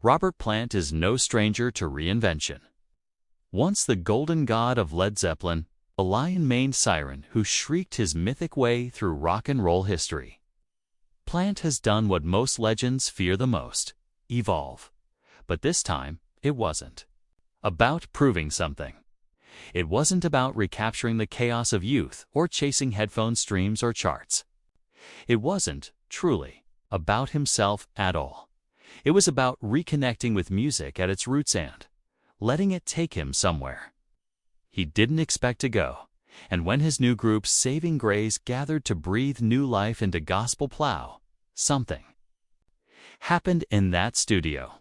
Robert Plant is no stranger to reinvention. Once the golden god of Led Zeppelin, a lion-maned siren who shrieked his mythic way through rock and roll history. Plant has done what most legends fear the most: evolve. But this time, it wasn't about proving something. It wasn't about recapturing the chaos of youth or chasing headphone streams or charts. It wasn't, truly, about himself at all. It was about reconnecting with music at its roots and letting it take him somewhere he didn't expect to go. And when his new group Saving Grace gathered to breathe new life into gospel Plough, something happened in that studio.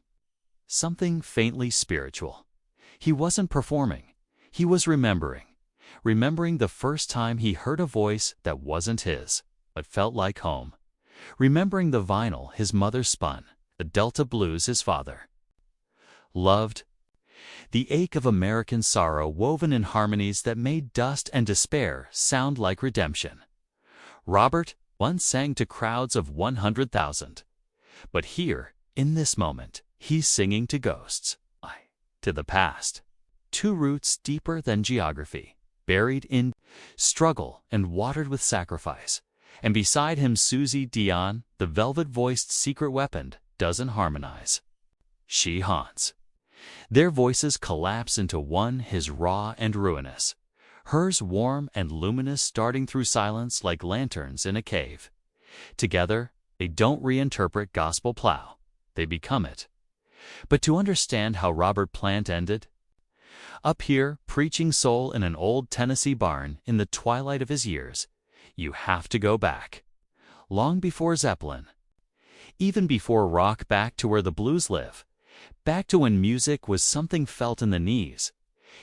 Something faintly spiritual. He wasn't performing. He was remembering the first time he heard a voice that wasn't his, but felt like home. Remembering the vinyl his mother spun, the Delta blues his father loved, the ache of American sorrow woven in harmonies that made dust and despair sound like redemption. Robert once sang to crowds of 100,000. But here, in this moment, he's singing to ghosts, to the past. Two roots deeper than geography, buried in struggle and watered with sacrifice. And beside him Susie Dion, the velvet-voiced secret weapon, doesn't harmonize. She haunts. Their voices collapse into one, his raw and ruinous. Hers warm and luminous, darting through silence like lanterns in a cave. Together, they don't reinterpret gospel Plough. They become it. But to understand how Robert Plant ended, up here, preaching soul in an old Tennessee barn in the twilight of his years, you have to go back. Long before Zeppelin. Even before rock, back to where the blues live. Back to when music was something felt in the knees.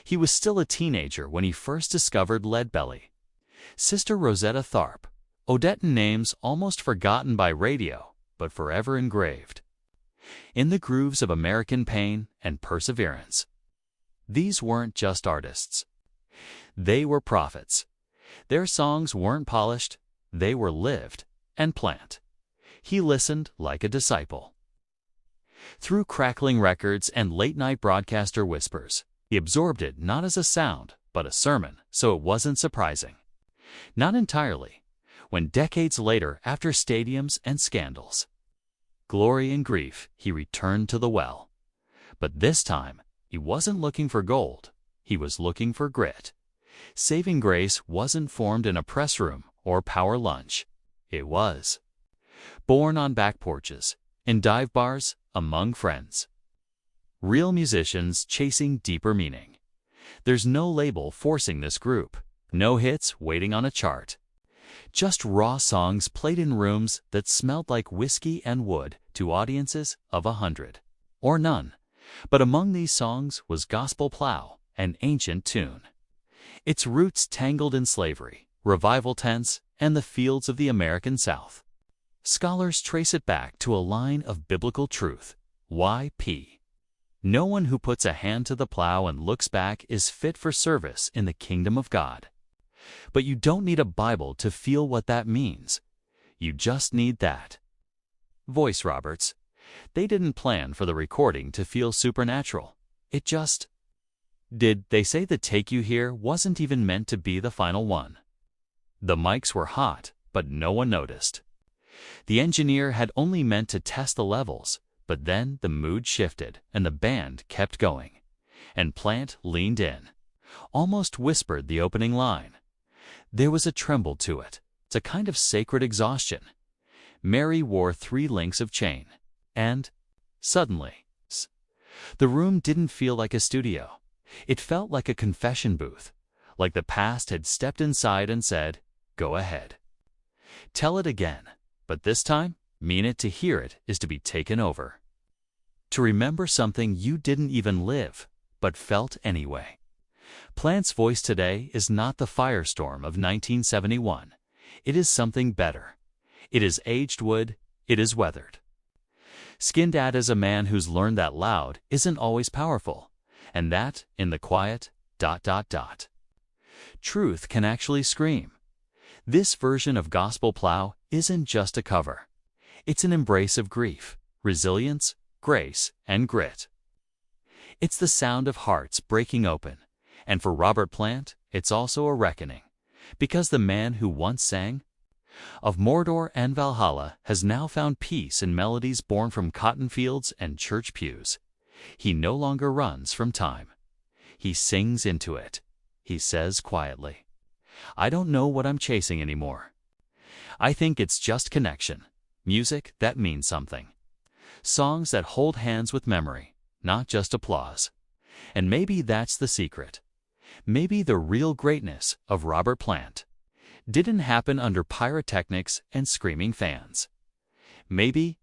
He was still a teenager when he first discovered Leadbelly. Sister Rosetta Tharpe. Odetten names almost forgotten by radio, but forever engraved in the grooves of American pain and perseverance. These weren't just artists. They were prophets. Their songs weren't polished, they were lived. And Plant, he listened like a disciple. Through crackling records and late-night broadcaster whispers, he absorbed it not as a sound, but a sermon, so it wasn't surprising. Not entirely, when decades later, after stadiums and scandals, glory and grief, he returned to the well. But this time, he wasn't looking for gold, he was looking for grit. Saving Grace wasn't formed in a press room or power lunch. It was born on back porches, in dive bars, among friends. Real musicians chasing deeper meaning. There's no label forcing this group, no hits waiting on a chart. Just raw songs played in rooms that smelled like whiskey and wood to audiences of 100 or none. But among these songs was gospel Plough, an ancient tune. Its roots tangled in slavery, revival tents, and the fields of the American South. Scholars trace it back to a line of biblical truth, Y.P. No one who puts a hand to the plow and looks back is fit for service in the kingdom of God. But you don't need a Bible to feel what that means. You just need that voice, Roberts. They didn't plan for the recording to feel supernatural. It just did. They say the take you hear wasn't even meant to be the final one. The mics were hot, but no one noticed. The engineer had only meant to test the levels, but then the mood shifted and the band kept going. And Plant leaned in, almost whispered the opening line. There was a tremble to it. It's a kind of sacred exhaustion. Mary wore 3 links of chain. And, suddenly, the room didn't feel like a studio. It felt like a confession booth, like the past had stepped inside and said, "Go ahead. Tell it again, but this time, mean it. To hear it is to be taken over. To remember something you didn't even live, but felt anyway." Plant's voice today is not the firestorm of 1971. It is something better. It is aged wood, it is weathered. Skinned at as a man who's learned that loud isn't always powerful, and that, in the quiet, ... truth can actually scream. This version of gospel Plough isn't just a cover. It's an embrace of grief, resilience, grace, and grit. It's the sound of hearts breaking open, and for Robert Plant, it's also a reckoning, because the man who once sang of Mordor and Valhalla has now found peace in melodies born from cotton fields and church pews. He no longer runs from time. He sings into it. He says quietly, "I don't know what I'm chasing anymore. I think it's just connection, music that means something, songs that hold hands with memory, not just applause." And maybe that's the secret. Maybe the real greatness of Robert Plant didn't happen under pyrotechnics and screaming fans. Maybe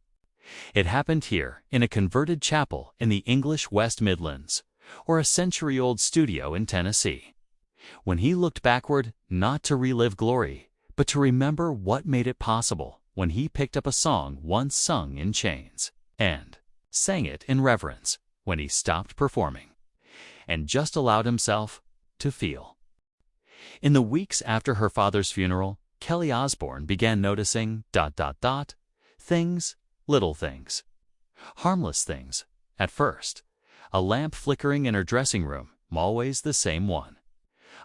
it happened here in a converted chapel in the English West Midlands, or a century-old studio in Tennessee, when he looked backward not to relive glory, but to remember what made it possible when he picked up a song once sung in chains, and sang it in reverence when he stopped performing, and just allowed himself to feel. In the weeks after her father's funeral, Kelly Osbourne began noticing ... things, little things, harmless things. At first, a lamp flickering in her dressing room, always the same one.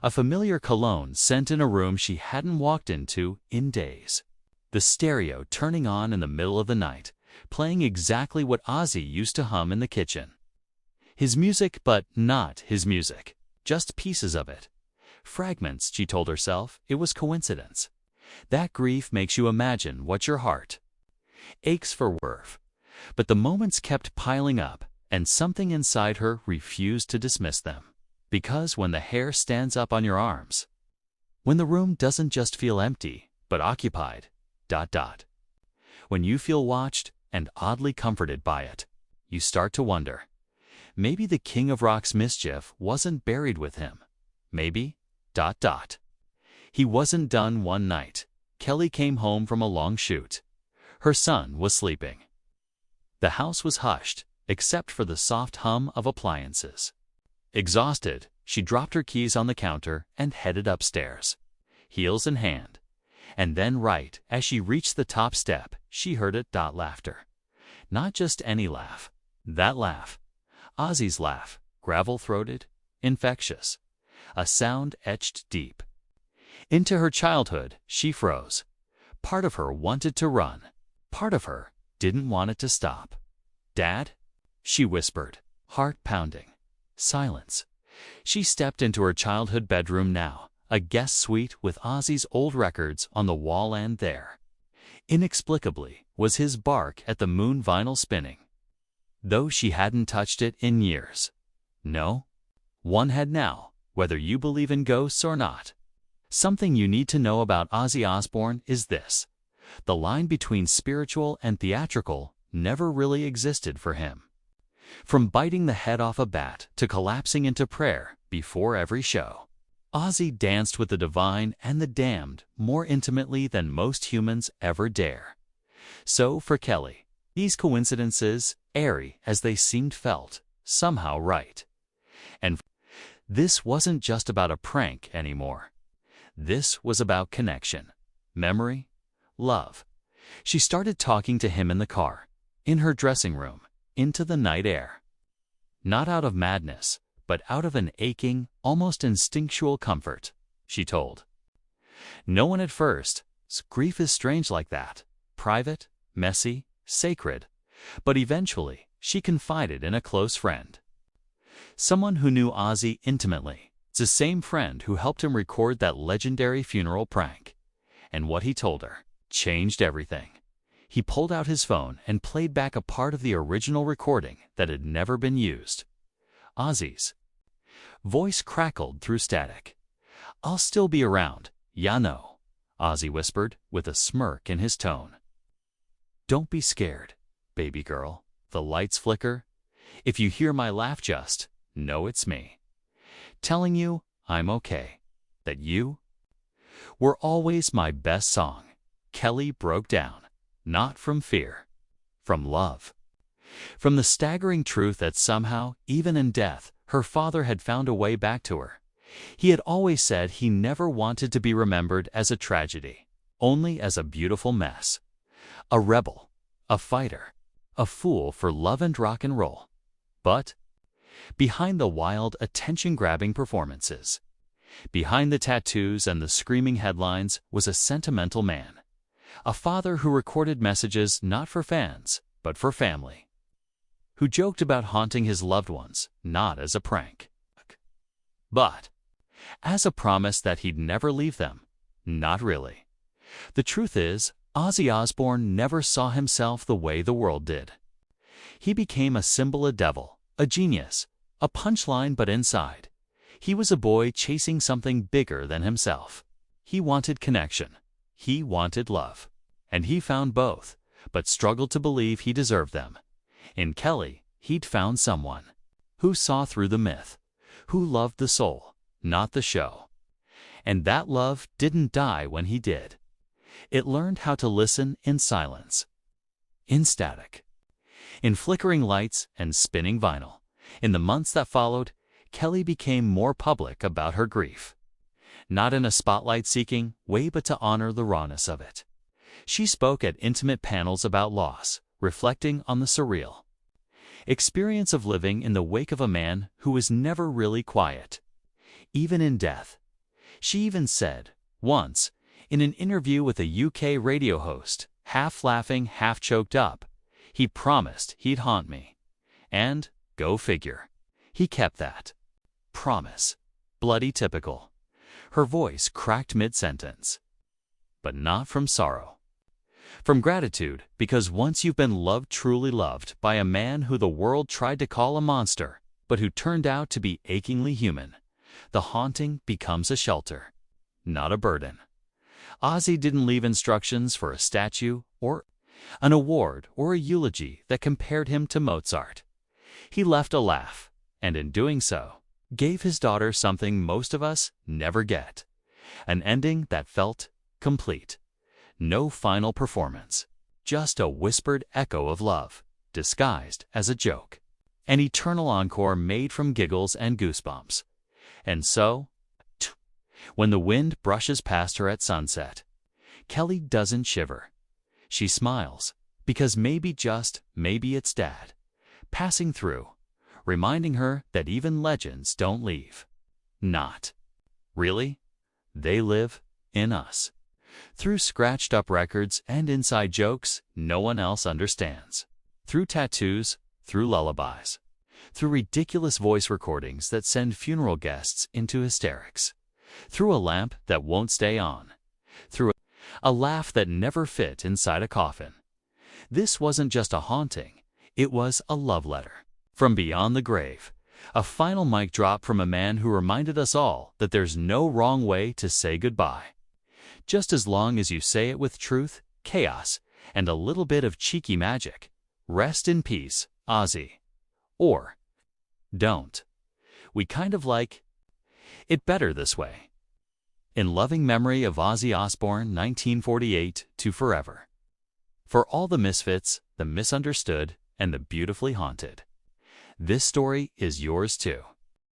A familiar cologne scent in a room she hadn't walked into in days. The stereo turning on in the middle of the night, playing exactly what Ozzy used to hum in the kitchen. His music, but not his music, just pieces of it. Fragments, she told herself. It was coincidence. That grief makes you imagine what your heart aches for worth. But the moments kept piling up, and something inside her refused to dismiss them. Because when the hair stands up on your arms, when the room doesn't just feel empty, but occupied, ... when you feel watched and oddly comforted by it, you start to wonder, maybe the king of rock's mischief wasn't buried with him. Maybe ... He wasn't done one night. Kelly came home from a long shoot. Her son was sleeping. The house was hushed, except for the soft hum of appliances. Exhausted, she dropped her keys on the counter and headed upstairs, heels in hand. And then right as she reached the top step, she heard it. Laughter. Not just any laugh. That laugh. Ozzy's laugh, gravel-throated, infectious. A sound etched deep into her childhood. She froze. Part of her wanted to run. Part of her didn't want it to stop. "Dad?" she whispered, heart pounding. Silence. She stepped into her childhood bedroom now, a guest suite with Ozzy's old records on the wall, and there, inexplicably, was his Bark at the Moon vinyl spinning, though she hadn't touched it in years. No one had now, whether you believe in ghosts or not. Something you need to know about Ozzy Osbourne is this: the line between spiritual and theatrical never really existed for him. From biting the head off a bat to collapsing into prayer before every show, Ozzy danced with the divine and the damned more intimately than most humans ever dare. So for Kelly, these coincidences, airy as they seemed, felt somehow right. And this wasn't just about a prank anymore. This was about connection, memory, love. She started talking to him in the car, in her dressing room, into the night air. Not out of madness, but out of an aching, almost instinctual comfort, she told. No one at first. Grief is strange like that. Private, messy, sacred. But eventually, she confided in a close friend. Someone who knew Ozzy intimately. It's the same friend who helped him record that legendary funeral prank. And what he told her changed everything. He pulled out his phone and played back a part of the original recording that had never been used. Ozzy's voice crackled through static. "I'll still be around, ya know," Ozzy whispered with a smirk in his tone. "Don't be scared, baby girl. The lights flicker. If you hear my laugh, just know it's me, telling you I'm okay, that you were always my best song." Kelly broke down. Not from fear, from love. From the staggering truth that somehow, even in death, her father had found a way back to her. He had always said he never wanted to be remembered as a tragedy, only as a beautiful mess. A rebel, a fighter, a fool for love and rock and roll. But behind the wild, attention-grabbing performances, behind the tattoos and the screaming headlines was a sentimental man, a father who recorded messages not for fans, but for family, who joked about haunting his loved ones, not as a prank, but as a promise that he'd never leave them. Not really. The truth is, Ozzy Osbourne never saw himself the way the world did. He became a symbol, a devil, a genius, a punchline, but inside, he was a boy chasing something bigger than himself. He wanted connection. He wanted love. And he found both, but struggled to believe he deserved them. In Kelly, he'd found someone who saw through the myth, who loved the soul, not the show. And that love didn't die when he did. It learned how to listen in silence, in static, in flickering lights and spinning vinyl. In the months that followed, Kelly became more public about her grief. Not in a spotlight-seeking way, but to honor the rawness of it. She spoke at intimate panels about loss, reflecting on the surreal experience of living in the wake of a man who was never really quiet, even in death. She even said, once, in an interview with a UK radio host, half laughing, half choked up, he promised he'd haunt me. And, go figure, he kept that promise. Bloody typical. Her voice cracked mid-sentence. But not from sorrow. From gratitude, because once you've been loved, truly loved, by a man who the world tried to call a monster, but who turned out to be achingly human, the haunting becomes a shelter, not a burden. Ozzy didn't leave instructions for a statue or an award or a eulogy that compared him to Mozart. He left a laugh, and in doing so, gave his daughter something most of us never get, an ending that felt complete. No final performance, just a whispered echo of love, disguised as a joke. An eternal encore made from giggles and goosebumps. And so, when the wind brushes past her at sunset, Kelly doesn't shiver. She smiles, because maybe, just maybe, it's Dad, passing through, reminding her that even legends don't leave. Not really. They live in us. Through scratched-up records and inside jokes no one else understands. Through tattoos, through lullabies, through ridiculous voice recordings that send funeral guests into hysterics, through a lamp that won't stay on, through a laugh that never fit inside a coffin. This wasn't just a haunting, it was a love letter. From beyond the grave, a final mic drop from a man who reminded us all that there's no wrong way to say goodbye. Just as long as you say it with truth, chaos, and a little bit of cheeky magic. Rest in peace, Ozzy. Or don't. We kind of like it better this way. In loving memory of Ozzy Osbourne, 1948 to forever. For all the misfits, the misunderstood, and the beautifully haunted. This story is yours too.